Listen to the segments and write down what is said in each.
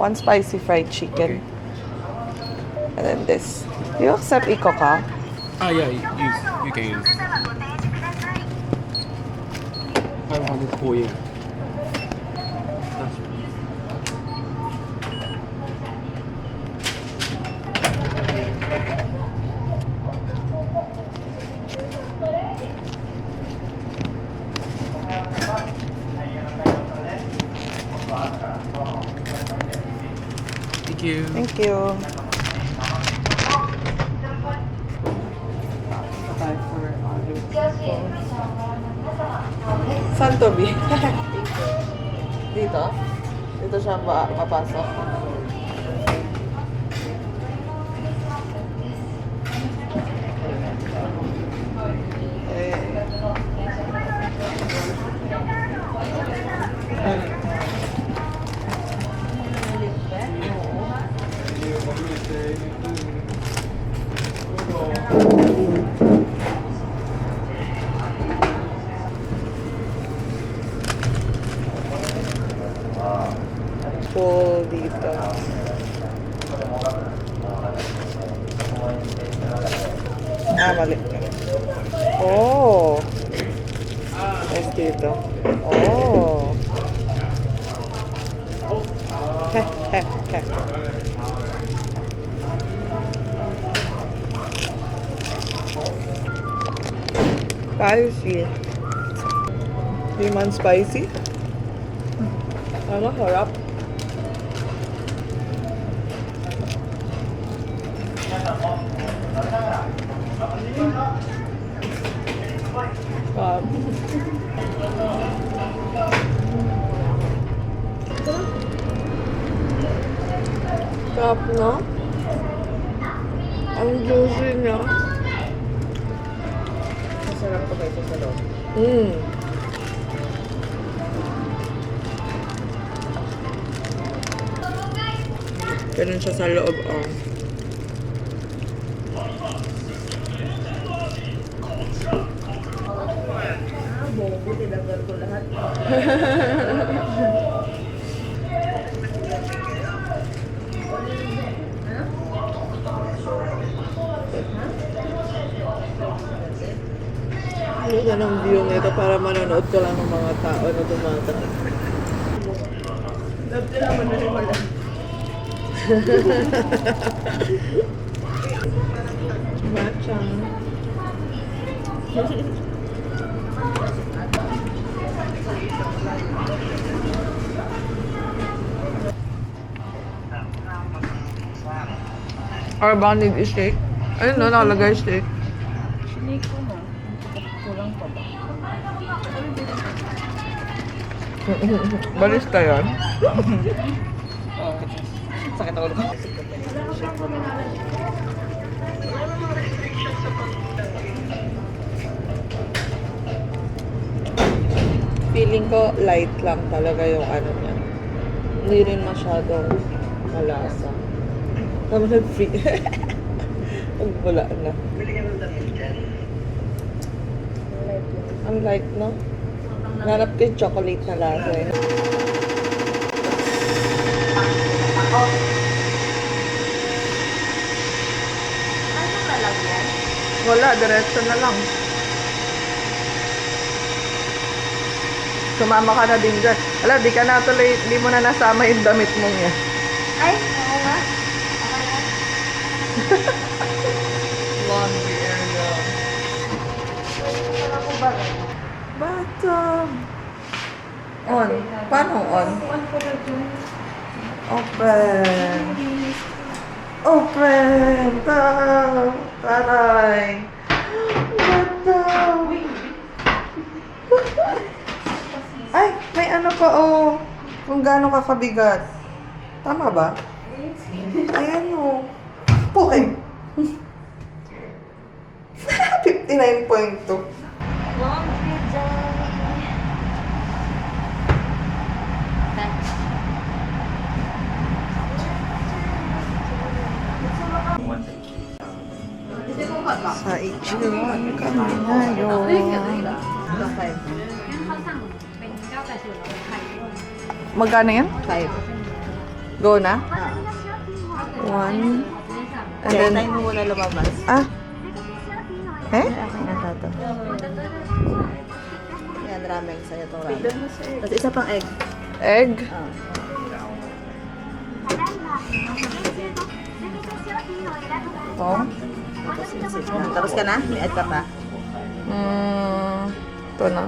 One spicy fried chicken. And then this. Do you accept Ikoka? Yeah, you can use. 500 Korean. That's Thank you. Thank you. Saan to, B? Dito? Dito siya mapasok. Pool dito. Mali. Oh. Yes, dito. Oh. Heh, heh, heh. Spicy. Di man spicy? Ano, harap? Sarap, no? Ang juicy niya. Masarap to kayo sa loob. Ganun siya sa loob, oh. Bobo, tinanggal ko lahat. Yan ang view nito para manonood ko lang ng mga tao na dumadaan. Love nila mananiwala. Matcha. Or ba need steak? Ayun no, nakalagay steak. Sinake ko na. Kulang pa ba? Balista yan. Oh, sakit ako ulo. Feeling ko light lang talaga yung ano niya. Hindi rin masyadong malasa. Tapos nag-free. Wala na. Ang light, no? Nanap ko yung chocolate na lasa eh. Anong lalagyan? Wala, diretso na lang. Sumama ka na din dyan. Ala, di ka na tuloy, di mo na nasama yung damit mo niya. Ay, oo nga. Laundry area. Wala ko ba? Bathtub. On. Paano on? On ko na dyan. Open. Open. Taray. Bathtub. Ay, may ano pa oh. Kung gaano kakabigat. Tama ba? Ayan oh. Puking. 59.2. Laundry dyan. Sa Ichiwan kami ngayon. เขาสั่งเป็น980เราขายด้วย Magkano yan? 5. Go na? Ah. 1. And Okay, then, tayo mo muna lumabas. ah? Eh? Okay na to. Yan, ramen. Sa'yo itong ramen. Tapos isa pang egg. Egg? Ah. Ito? Tapos ka na? May egg ka pa? Ito na.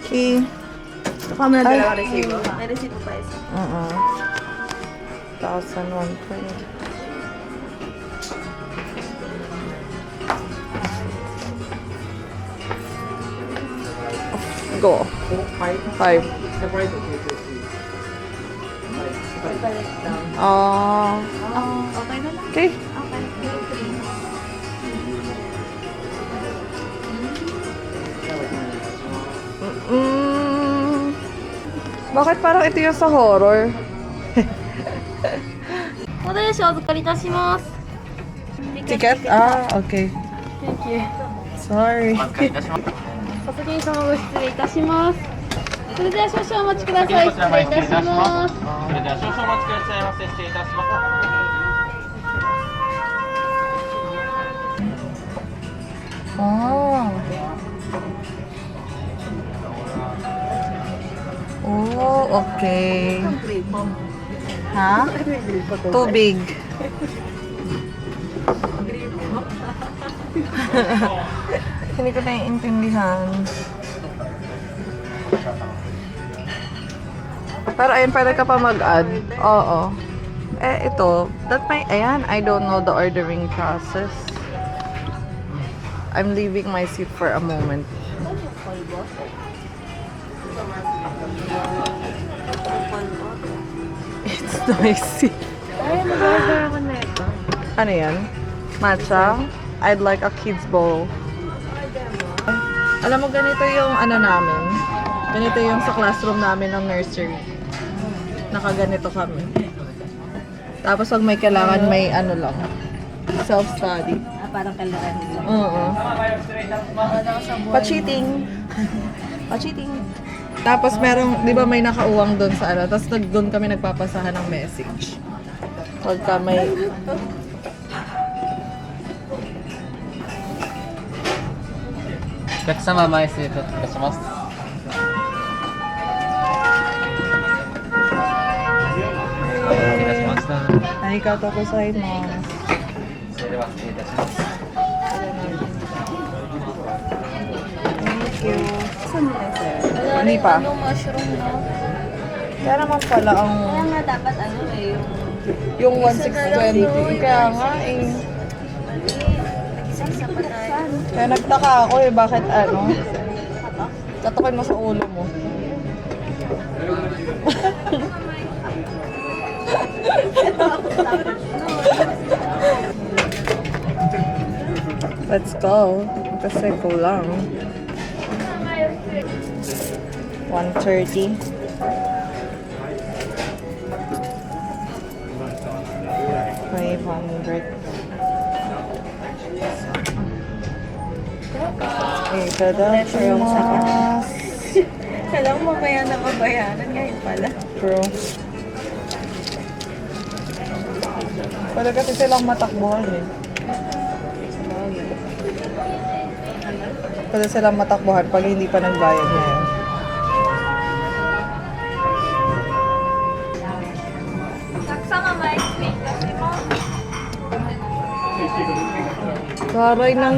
Okay. Baka mo na Ay. dalawa resibo. May resibo pa isa. 1,120. Go. 5. Separate the cases. Balik down. Okay Okay na lang. Okay. Okay. Bakit parang ito yung sa horror? お電子お預かりいたします。 Ticket? Ah, okay. Thank you. Sorry. ご先に様ご失礼いたします。それでは少々お待ちください。失礼いたします。それでは少々お待ちくださいませ。失礼いたします。 Oh. Oh, okay. Ha? Tubig. Hindi ko naiintindihan. Pero ayun, pwede ka pa mag-add. Oo. Eh, ito. Ayan, I don't know the ordering process. I'm leaving my seat for a moment. It's noisy. Ay, mag-order ako na ito. Ano yan? Matcha? I'd like a kid's bowl. Alam mo, ganito yung ano namin. Ganito yung sa classroom namin ng nursery. Nakaganito kami. Tapos pag may kailangan, may ano lang. Self-study. Parang kailangan nila. Oo. Pa-cheating. Pa-cheating. Tapos merong, di ba may nakauwang doon sa ano, tapos doon kami nagpapasahan ng message. Pagka may... Arigatou gozaimasu. Thank you. Saan mo yan, sir? Hindi pa. Ano, mushroom, no? Kaya naman pala ang... Kaya nga dapat ano eh, Yung 1620. Kaya nga eh. nag-isa pa tayo. Kaya nagtaka ako eh, bakit ano? Katukin mo sa ulo mo. Let's go. Kasi kulang. 130. $500. Itadakimasu. Kala mo mamaya na mabayaran ngayon pala. True. Pwede kasi silang matakbuhan eh. Pwede silang matakbuhan pag hindi pa nagbayad ngayon. Karay ng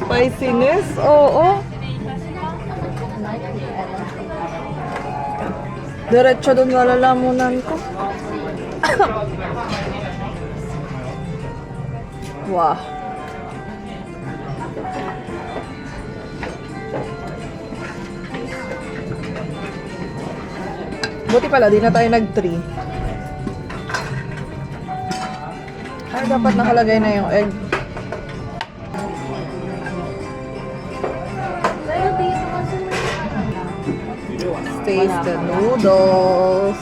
spiciness, oo. Diretso doon malalamunan ko. Wow. Buti pala, di na tayo nag-3. Ay, dapat nakalagay na yung egg. Pero dito kasi taste the noodles.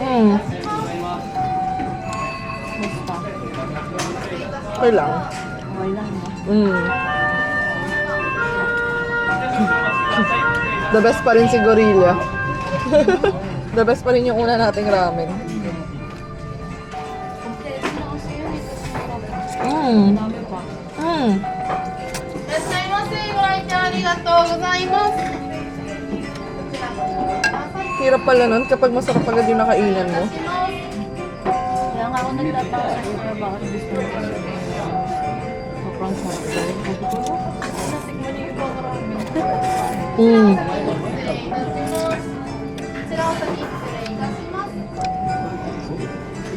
Mm. Okay lang. Okay lang, no? Mm. The best pa rin si Gorilla. The best pa rin yung una nating ramen. Mm. Mm. Hirap pala nun kapag masarap agad yung nakainan mo. Kaya nga ako nagtataka kung bakit gusto mo kasi sobrang sarap daw. Natikman niyo yung ibang ramen. Mm.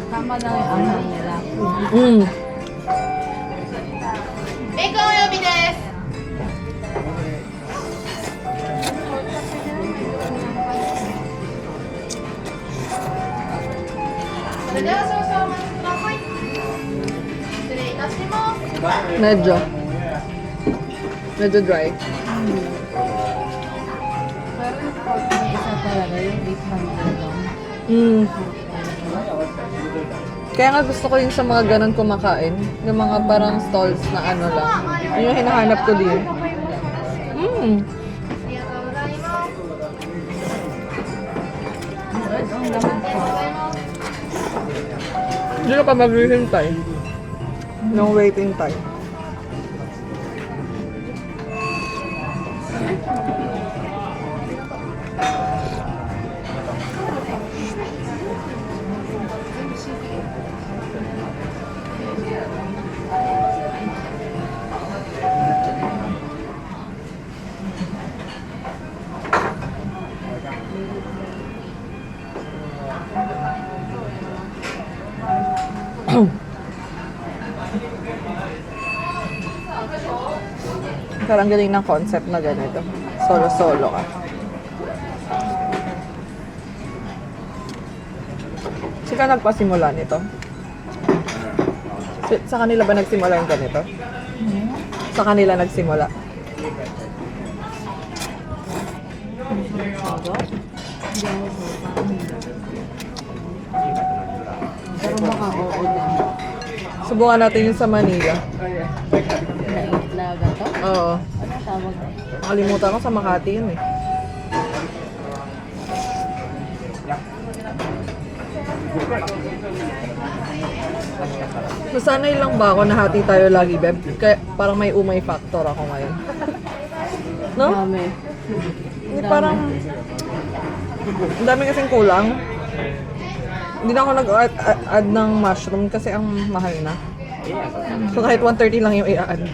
Tama na yung anghang nila. Mm. ベーコンお呼びです。それでは少々お待ちください。失礼いたします。 Medyo. Medyo dry. Pero yung pork na isa talaga, yung beef handle. Mm. Kaya nga gusto ko yung sa mga ganun kumakain. Yung mga parang stalls na ano lang. Yun yung hinahanap ko din. Mm. ありがとうございます。 Ang lamig pa. Hindi ka pa maghihintay. Yung waiting time. Parang galing ng concept na ganito. Solo-solo ka. Sika nagpasimula nito? Sa kanila ba nagsimula yung ganito? Sa kanila nagsimula? Pero baka oo lang. Subukan natin yung sa Manila. Naitlaga to? Oo. Ano tawag? Nakalimutan ko sa Makati yun eh. Nasanay lang ba ako na hati tayo lagi, Beb? Kaya parang may umay factor ako ngayon. No? Dami. Hindi parang... Ang dami kasing kulang. Hindi na ako nag-add ng mushroom kasi ang mahal na. So kahit 130 lang yung i-add.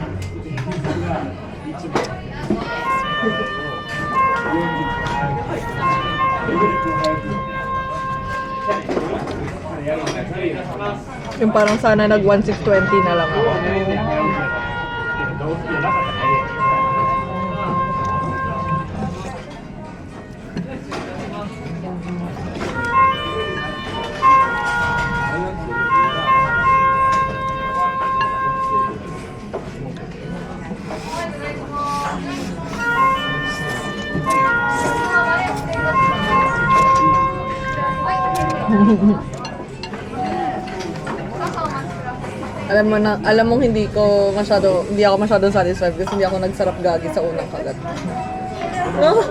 Yung parang sana nag 1620 na lang ako. Alam mong hindi ako masyadong satisfied kasi hindi ako nagsarap gagi sa unang kagat. No?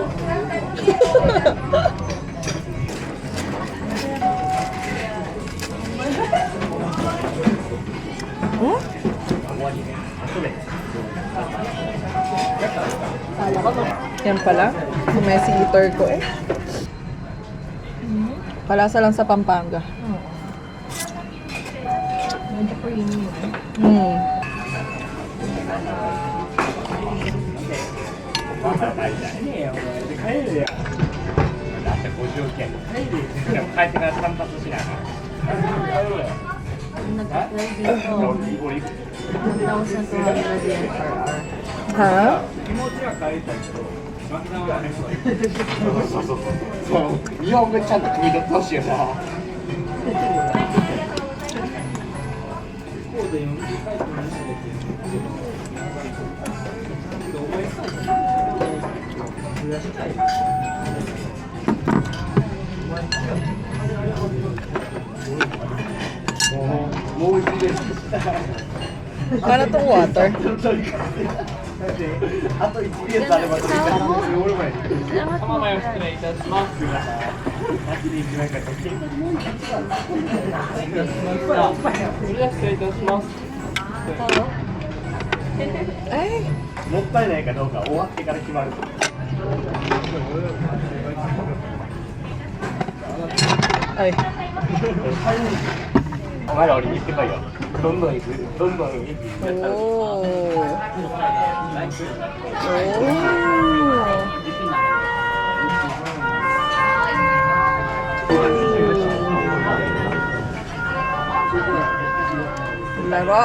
Yan pala. Yung messy eater ko eh. Palasa lang sa Pampanga. Medyo creamy. Mm. Nag-apply dito. 1,200 yen per hour. Ha? 日本語ちゃんと組み取ってほしいよな。もう一度です。 Paano tong water? あと1ピエスあれば取り返しますよ。俺もや。 Salamat po. 失礼いたします。マジで一枚買ってきて。それでは失礼いたします。 Ay! もったいないかどうか終わってから決まる。 Ay. お前ら俺に言ってこいよ。どんどん行く。どんどん行く。 Oh. Laro.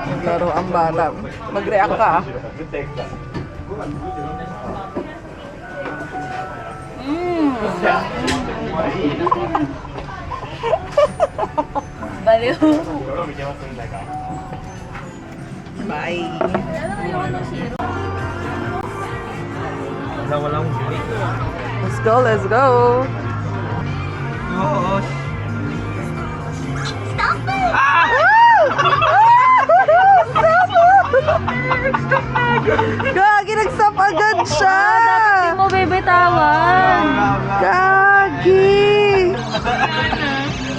Naglaro ang bata. Mag-react ka ah. 絶対行くから。 Baliw. 見てますんだか。 Bye. Wala akong sili. Let's go, let's go. Oo. Gagi, nag-stop agad siya! Hindi mo bibitawan. Gagi!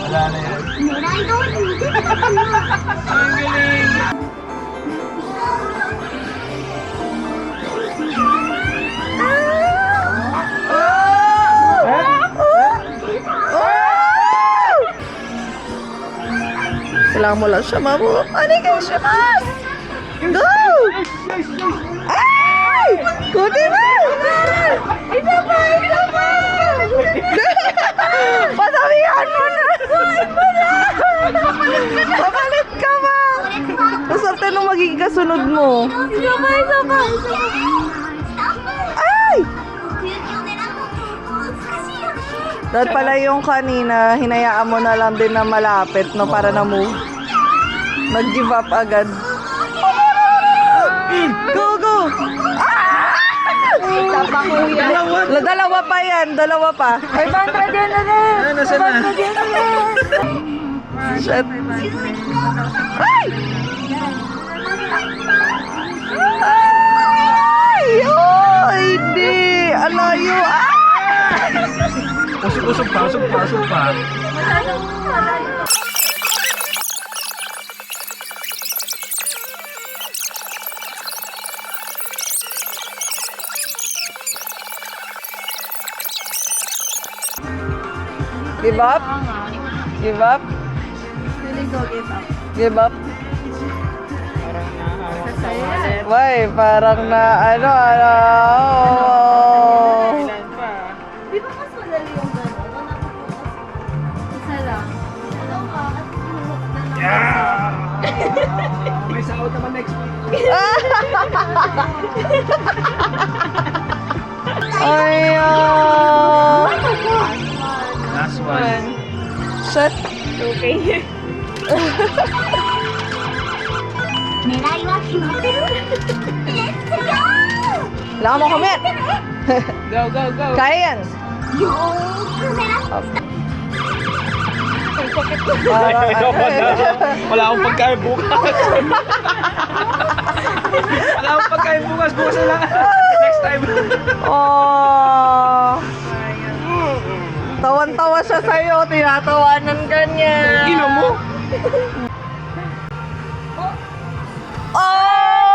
Wala na yan. Kailangan mo lang siya, mamu. Ano kayo siya, mas? Go! Ay! Kuti mo! Isa pa! Isa pa! Pasabihan mo na! Papalit ka ba? Masarte nung magiging kasunod mo. Isa pa, isa pa. Ay! Dapat pala yung kanina, hinayaan mo na lang din na malapit, no, para na-move. Nag-give up agad. Go, go! Tapang kuya. Dalawa pa yan, dalawa pa. 500 yen na rin. Nasa na? 500 yen na rin. Shit. Ay! Ay! Oh, hindi! Alayo! Ah! Usog pa, usog pa, usog pa. Give up? Give up? Really go give up. Give up? Sasaya. Why? Parang na ano. Di ba mas madali yung gano'n? Wala ko po. Isa lang. Ano ka? At hinulok na lang. May sahod naman next week. Ayaw! Last one. Shit. Okay. 狙いは決まってる。レッツゴー。 Kailangan mo kumit. Go, go, go. Kaya yan. よーく狙って。 Wala akong pagkain bukas. Wala akong pagkain bukas. Bukas na lang. Next time. Oh. Tawan-tawa siya sa'yo. Tinatawanan ka niya. Ino mo? Oh!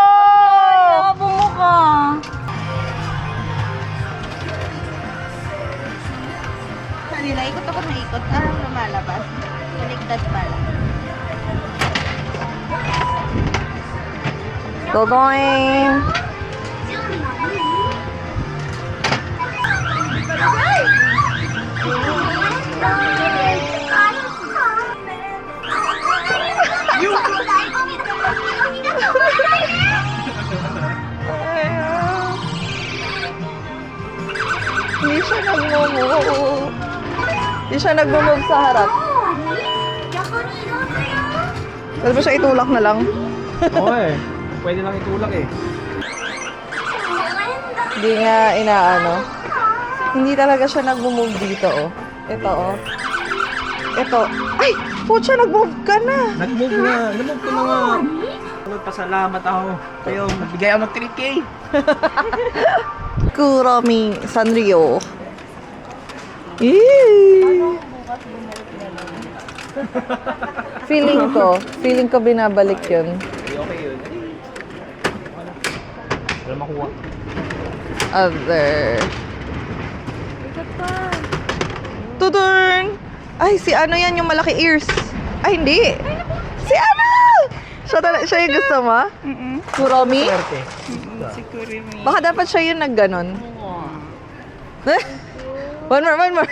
Dodoing! Hindi siya nag-move. Hindi siya nag-move sa harap. Pwede ba siya itulak na lang? Oo eh. Pwede lang itulak eh. Hindi nga inaano. Hindi talaga siya nag-move dito, oh. Ito, oh. Ito. Ay! Pucha, nag-move ka na! Nag-move nga. Nag-move ko na nga. Pasalamat ako. Kayo, bigay ako ng 3K. Kuromi Sanrio. Eee! Feeling ko binabalik yun. Okay yun. Wala makuha. Other. Tudurn! Ay, si ano yan yung malaki ears? Ay, hindi! Si ano! Siya yung gusto mo? Kuromi? Swerte. Baka dapat siya yung nagganon. One more.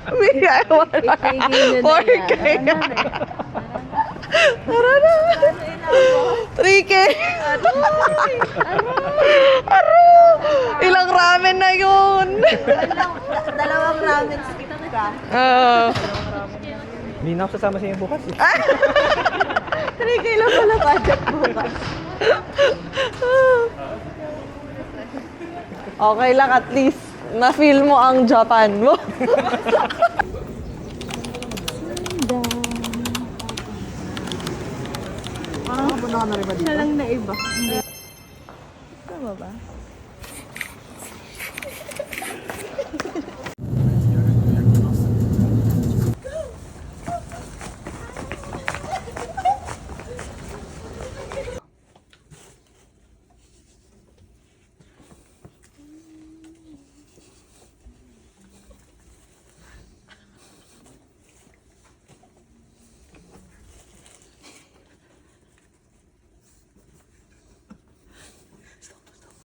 Bigay, one more. 4K. Tara na. 3K. Aro. Ilang ramen na yun. Dalawang ramen skip ka. Hindi na ako sasama sa inyo bukas eh. 3K lang pala budget bukas. Okay lang, at least na-feel mo ang Japan mo. Siya lang na iba. Tama ba?